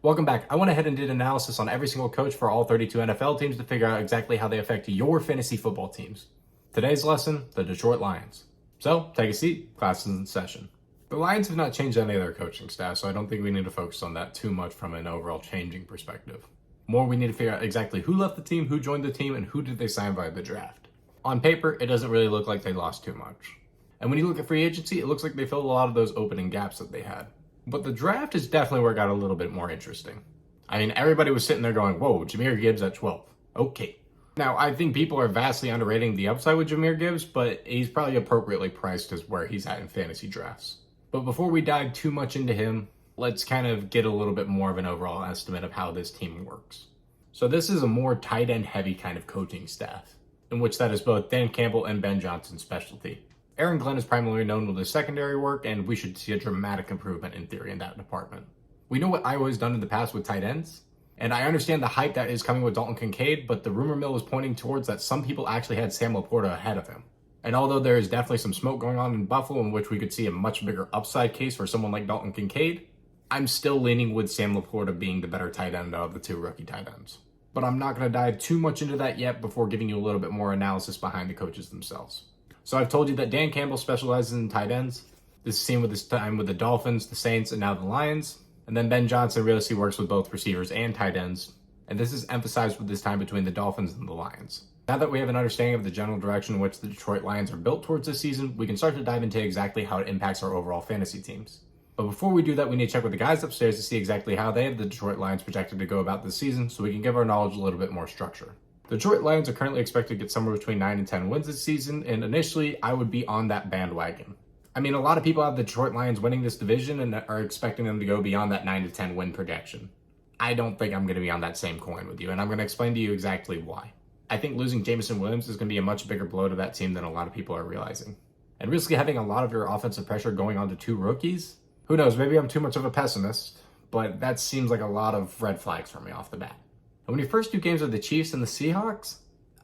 Welcome back. I went ahead and did analysis on every single coach for all 32 NFL teams to figure out exactly how they affect your fantasy football teams. Today's lesson, the Detroit Lions. So, take a seat, class is in session. The Lions have not changed any of their coaching staff, so I don't think we need to focus on that too much from an overall changing perspective. More, we need to figure out exactly who left the team, who joined the team, and who did they sign via the draft. On paper, it doesn't really look like they lost too much. And when you look at free agency, it looks like they filled a lot of those opening gaps that they had. But the draft is definitely where it got a little bit more interesting. I mean, everybody was sitting there going, whoa, Jahmyr Gibbs at 12. Okay. Now, I think people are vastly underrating the upside with Jahmyr Gibbs, but he's probably appropriately priced as where he's at in fantasy drafts. But before we dive too much into him, let's kind of get a little bit more of an overall estimate of how this team works. So this is a more tight end heavy kind of coaching staff, in which that is both Dan Campbell and Ben Johnson's specialty. Aaron Glenn is primarily known with his secondary work, and we should see a dramatic improvement in theory in that department. We know what Iowa has done in the past with tight ends, and I understand the hype that is coming with Dalton Kincaid, but the rumor mill is pointing towards that some people actually had Sam Laporta ahead of him. And although there is definitely some smoke going on in Buffalo in which we could see a much bigger upside case for someone like Dalton Kincaid, I'm still leaning with Sam Laporta being the better tight end of the two rookie tight ends. But I'm not going to dive too much into that yet before giving you a little bit more analysis behind the coaches themselves. So I've told you that Dan Campbell specializes in tight ends. This is seen with his time with the Dolphins, the Saints, and now the Lions. And then Ben Johnson really works with both receivers and tight ends. And this is emphasized with this time between the Dolphins and the Lions. Now that we have an understanding of the general direction in which the Detroit Lions are built towards this season, we can start to dive into exactly how it impacts our overall fantasy teams. But before we do that, we need to check with the guys upstairs to see exactly how they have the Detroit Lions projected to go about this season so we can give our knowledge a little bit more structure. The Detroit Lions are currently expected to get somewhere between 9 and 10 wins this season, and initially, I would be on that bandwagon. I mean, a lot of people have the Detroit Lions winning this division and are expecting them to go beyond that 9 to 10 win projection. I don't think I'm going to be on that same coin with you, and I'm going to explain to you exactly why. I think losing Jameson Williams is going to be a much bigger blow to that team than a lot of people are realizing. And risking having a lot of your offensive pressure going on to two rookies? Who knows, maybe I'm too much of a pessimist, but that seems like a lot of red flags for me off the bat. And when your first two games are the Chiefs and the Seahawks,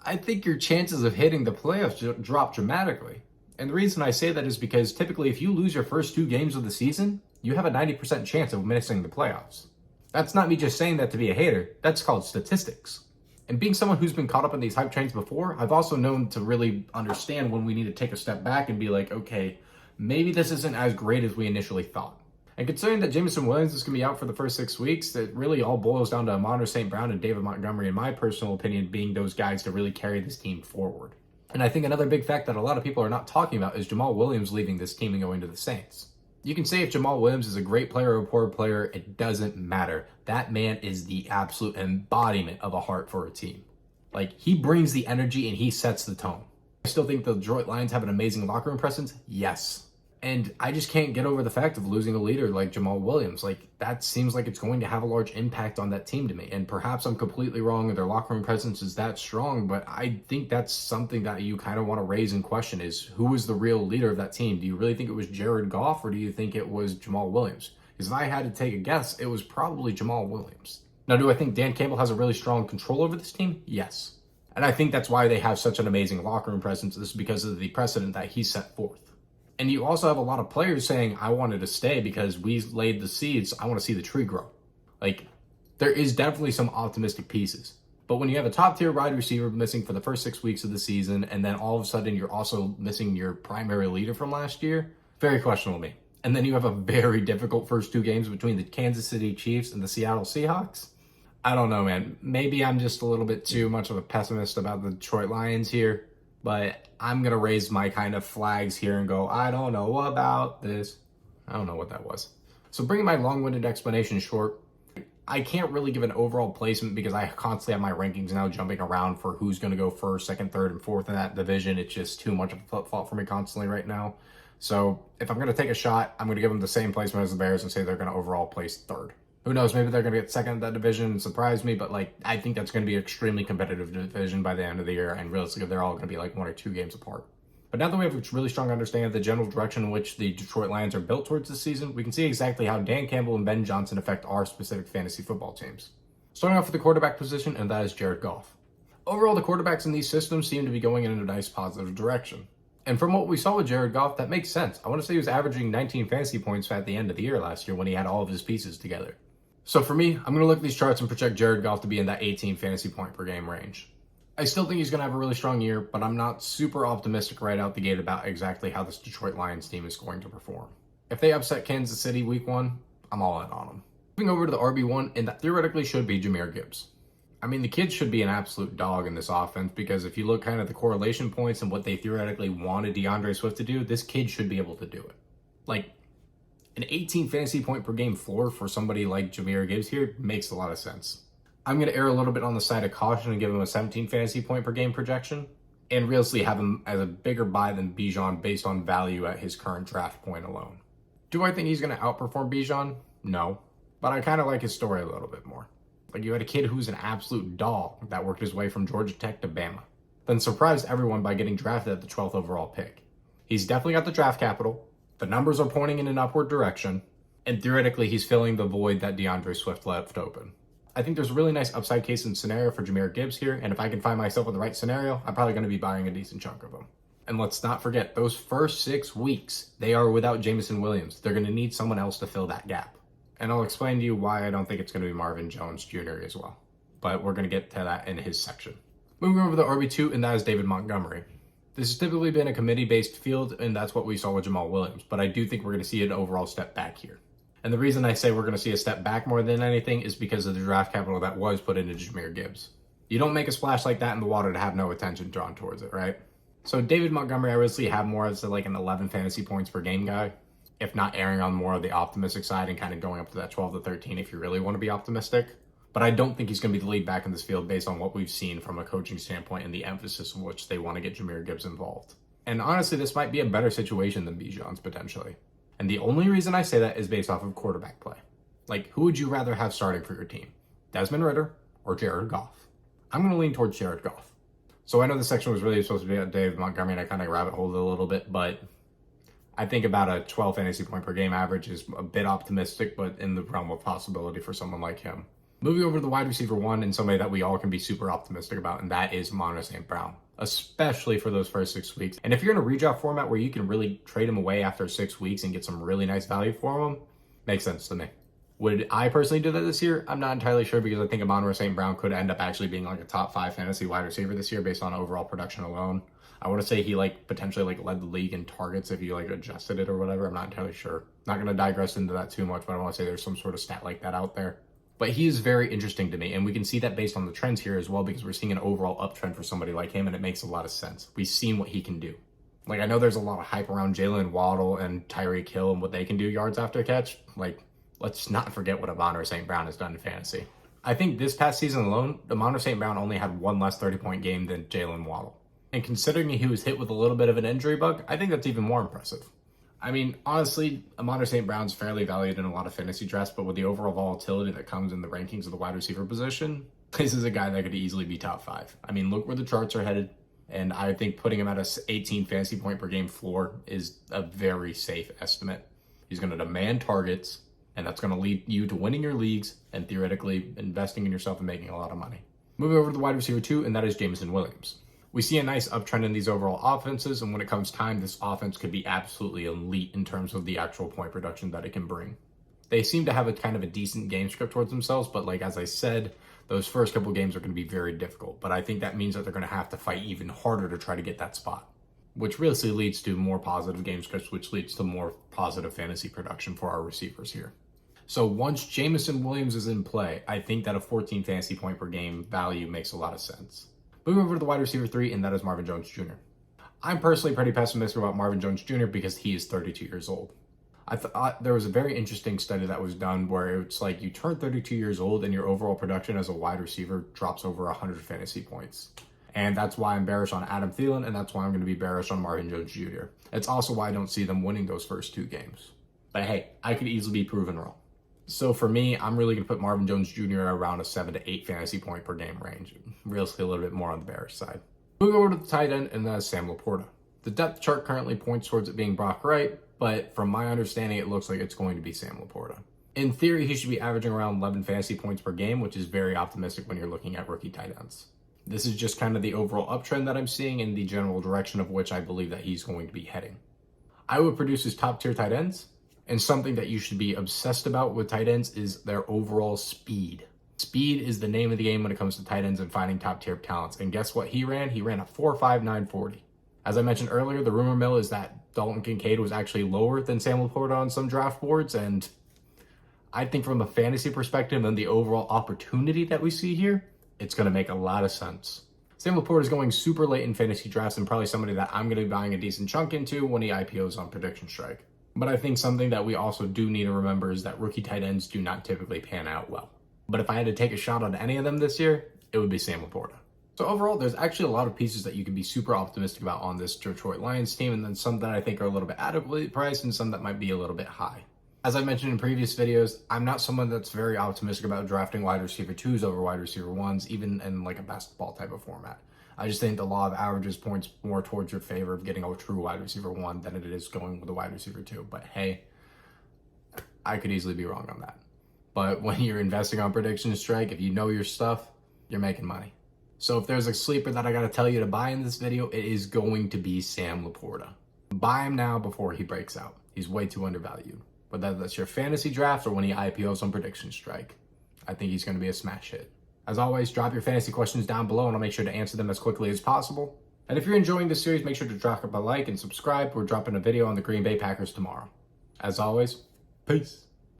I think your chances of hitting the playoffs drop dramatically. And the reason I say that is because typically if you lose your first two games of the season, you have a 90% chance of missing the playoffs. That's not me just saying that to be a hater, that's called statistics. And being someone who's been caught up in these hype trains before, I've also known to really understand when we need to take a step back and be like, okay, maybe this isn't as great as we initially thought. And considering that Jameson Williams is going to be out for the first 6 weeks, that really all boils down to Amon-Ra St. Brown and David Montgomery, in my personal opinion, being those guys to really carry this team forward. And I think another big fact that a lot of people are not talking about is Jamal Williams leaving this team and going to the Saints. You can say if Jamal Williams is a great player or a poor player, it doesn't matter. That man is the absolute embodiment of a heart for a team. Like, he brings the energy and he sets the tone. I still think the Detroit Lions have an amazing locker room presence. Yes. And I just can't get over the fact of losing a leader like Jamal Williams. Like, that seems like it's going to have a large impact on that team to me. And perhaps I'm completely wrong and their locker room presence is that strong, but I think that's something that you kind of want to raise in question is who is the real leader of that team? Do you really think it was Jared Goff or do you think it was Jamal Williams? Because if I had to take a guess, it was probably Jamal Williams. Now, do I think Dan Campbell has a really strong control over this team? Yes. And I think that's why they have such an amazing locker room presence. This is because of the precedent that he set forth. And you also have a lot of players saying, I wanted to stay because we laid the seeds. I want to see the tree grow. Like, there is definitely some optimistic pieces. But when you have a top-tier wide receiver missing for the first 6 weeks of the season, and then all of a sudden you're also missing your primary leader from last year, very questionable to me. And then you have a very difficult first two games between the Kansas City Chiefs and the Seattle Seahawks. I don't know, man. Maybe I'm just a little bit too much of a pessimist about the Detroit Lions here. But I'm going to raise my kind of flags here and go, I don't know about this. I don't know what that was. So bringing my long-winded explanation short, I can't really give an overall placement because I constantly have my rankings now jumping around for who's going to go first, second, third, and fourth in that division. It's just too much of a flip-flop for me constantly right now. So if I'm going to take a shot, I'm going to give them the same placement as the Bears and say they're going to overall place third. Who knows, maybe they're going to get second in that division and surprise me, but like I think that's going to be an extremely competitive division by the end of the year, and realistically, they're all going to be like 1 or 2 games apart. But now that we have a really strong understanding of the general direction in which the Detroit Lions are built towards this season, we can see exactly how Dan Campbell and Ben Johnson affect our specific fantasy football teams. Starting off with the quarterback position, and that is Jared Goff. Overall, the quarterbacks in these systems seem to be going in a nice positive direction. And from what we saw with Jared Goff, that makes sense. I want to say he was averaging 19 fantasy points at the end of the year last year when he had all of his pieces together. So for me, I'm going to look at these charts and project Jared Goff to be in that 18 fantasy point per game range. I still think he's going to have a really strong year, but I'm not super optimistic right out the gate about exactly how this Detroit Lions team is going to perform. If they upset Kansas City week 1, I'm all in on them. Moving over to the RB1, and that theoretically should be Jahmyr Gibbs. I mean, the kid should be an absolute dog in this offense because if you look kind of the correlation points and what they theoretically wanted DeAndre Swift to do, this kid should be able to do it. Like, an 18 fantasy point per game floor for somebody like Jahmyr Gibbs here makes a lot of sense. I'm going to err a little bit on the side of caution and give him a 17 fantasy point per game projection, and realistically have him as a bigger buy than Bijan based on value at his current draft point alone. Do I think he's going to outperform Bijan? No, but I kind of like his story a little bit more. Like, you had a kid who's an absolute dog that worked his way from Georgia Tech to Bama, then surprised everyone by getting drafted at the 12th overall pick. He's definitely got the draft capital, the numbers are pointing in an upward direction, and theoretically he's filling the void that DeAndre Swift left open. I think there's a really nice upside case and scenario for Jahmyr Gibbs here, and if I can find myself in the right scenario, I'm probably going to be buying a decent chunk of them. And let's not forget, those first 6 weeks, they are without Jameson Williams. They're going to need someone else to fill that gap. And I'll explain to you why I don't think it's going to be Marvin Jones Jr. as well. But we're going to get to that in his section. Moving over to the RB2, and that is David Montgomery. This has typically been a committee-based field, and that's what we saw with Jamal Williams. But I do think we're going to see an overall step back here. And the reason I say we're going to see a step back more than anything is because of the draft capital that was put into Jahmyr Gibbs. You don't make a splash like that in the water to have no attention drawn towards it, right? So David Montgomery, I really have more as like an 11 fantasy points per game guy, if not erring on more of the optimistic side and kind of going up to that 12 to 13 if you really want to be optimistic. But I don't think he's going to be the lead back in this field based on what we've seen from a coaching standpoint and the emphasis in which they want to get Jahmyr Gibbs involved. And honestly, this might be a better situation than Bijan's potentially. And the only reason I say that is based off of quarterback play. Like, who would you rather have starting for your team? Desmond Ridder or Jared Goff? I'm going to lean towards Jared Goff. So I know this section was really supposed to be about David Montgomery, and I kind of rabbit holed it a little bit, but I think about a 12 fantasy point per game average is a bit optimistic, but in the realm of possibility for someone like him. Moving over to the wide receiver 1, and somebody that we all can be super optimistic about, and that is Amon-Ra St. Brown, especially for those first 6 weeks. And if you're in a redraft format where you can really trade him away after 6 weeks and get some really nice value for him, makes sense to me. Would I personally do that this year? I'm not entirely sure because I think Amon-Ra St. Brown could end up actually being like a top 5 fantasy wide receiver this year based on overall production alone. I want to say he potentially led the league in targets if you adjusted it or whatever. I'm not entirely sure. Not going to digress into that too much, but I want to say there's some sort of stat like that out there. But he is very interesting to me, and we can see that based on the trends here as well because we're seeing an overall uptrend for somebody like him, and it makes a lot of sense. We've seen what he can do. I know there's a lot of hype around Jalen Waddle and Tyreek Hill and what they can do yards after catch. Let's not forget what Amon-Ra St. Brown has done in fantasy. I think this past season alone, Amon-Ra St. Brown only had one less 30-point game than Jalen Waddle. And considering he was hit with a little bit of an injury bug, I think that's even more impressive. I mean, honestly, Amon-Ra St. Brown's fairly valued in a lot of fantasy drafts, but with the overall volatility that comes in the rankings of the wide receiver position, this is a guy that could easily be top 5. I mean, look where the charts are headed, and I think putting him at a 18 fantasy point per game floor is a very safe estimate. He's going to demand targets, and that's going to lead you to winning your leagues and theoretically investing in yourself and making a lot of money. Moving over to the wide receiver 2, and that is Jameson Williams. We see a nice uptrend in these overall offenses, and when it comes time, this offense could be absolutely elite in terms of the actual point production that it can bring. They seem to have a kind of a decent game script towards themselves, but as I said, those first couple games are going to be very difficult. But I think that means that they're going to have to fight even harder to try to get that spot, which really leads to more positive game scripts, which leads to more positive fantasy production for our receivers here. So once Jameson Williams is in play, I think that a 14 fantasy point per game value makes a lot of sense. Moving over to the wide receiver 3, and that is Marvin Jones Jr. I'm personally pretty pessimistic about Marvin Jones Jr. because he is 32 years old. I thought there was a very interesting study that was done where it's you turn 32 years old and your overall production as a wide receiver drops over 100 fantasy points. And that's why I'm bearish on Adam Thielen, and that's why I'm going to be bearish on Marvin Jones Jr. It's also why I don't see them winning those first 2 games. But hey, I could easily be proven wrong. So for me, I'm really going to put Marvin Jones Jr. around a 7 to 8 fantasy point per game range. Realistically, a little bit more on the bearish side. Moving over to the tight end, and that is Sam Laporta. The depth chart currently points towards it being Brock Wright, but from my understanding, it looks like it's going to be Sam Laporta. In theory, he should be averaging around 11 fantasy points per game, which is very optimistic when you're looking at rookie tight ends. This is just kind of the overall uptrend that I'm seeing in the general direction of which I believe that he's going to be heading. I would produce his top tier tight ends. And something that you should be obsessed about with tight ends is their overall speed. Speed is the name of the game when it comes to tight ends and finding top tier talents. And guess what he ran? He ran a 4.5 940. As I mentioned earlier, the rumor mill is that Dalton Kincaid was actually lower than Sam Laporta on some draft boards. And I think from a fantasy perspective and the overall opportunity that we see here, it's going to make a lot of sense. Sam Laporta is going super late in fantasy drafts and probably somebody that I'm going to be buying a decent chunk into when he IPOs on Prediction Strike. But I think something that we also do need to remember is that rookie tight ends do not typically pan out well. But if I had to take a shot on any of them this year, it would be Sam Laporta. So overall, there's actually a lot of pieces that you can be super optimistic about on this Detroit Lions team, and then some that I think are a little bit adequately priced and some that might be a little bit high. As I mentioned in previous videos, I'm not someone that's very optimistic about drafting wide receiver 2s over wide receiver 1s, even in like a basketball type of format. I just think the law of averages points more towards your favor of getting a true wide receiver 1 than it is going with a wide receiver 2. But hey, I could easily be wrong on that. But when you're investing on Prediction Strike, if you know your stuff, you're making money. So if there's a sleeper that I got to tell you to buy in this video, it is going to be Sam Laporta. Buy him now before he breaks out. He's way too undervalued. Whether that's your fantasy draft or when he IPOs on Prediction Strike, I think he's going to be a smash hit. As always, drop your fantasy questions down below and I'll make sure to answer them as quickly as possible. And if you're enjoying this series, make sure to drop a like and subscribe. We're dropping a video on the Green Bay Packers tomorrow. As always, peace.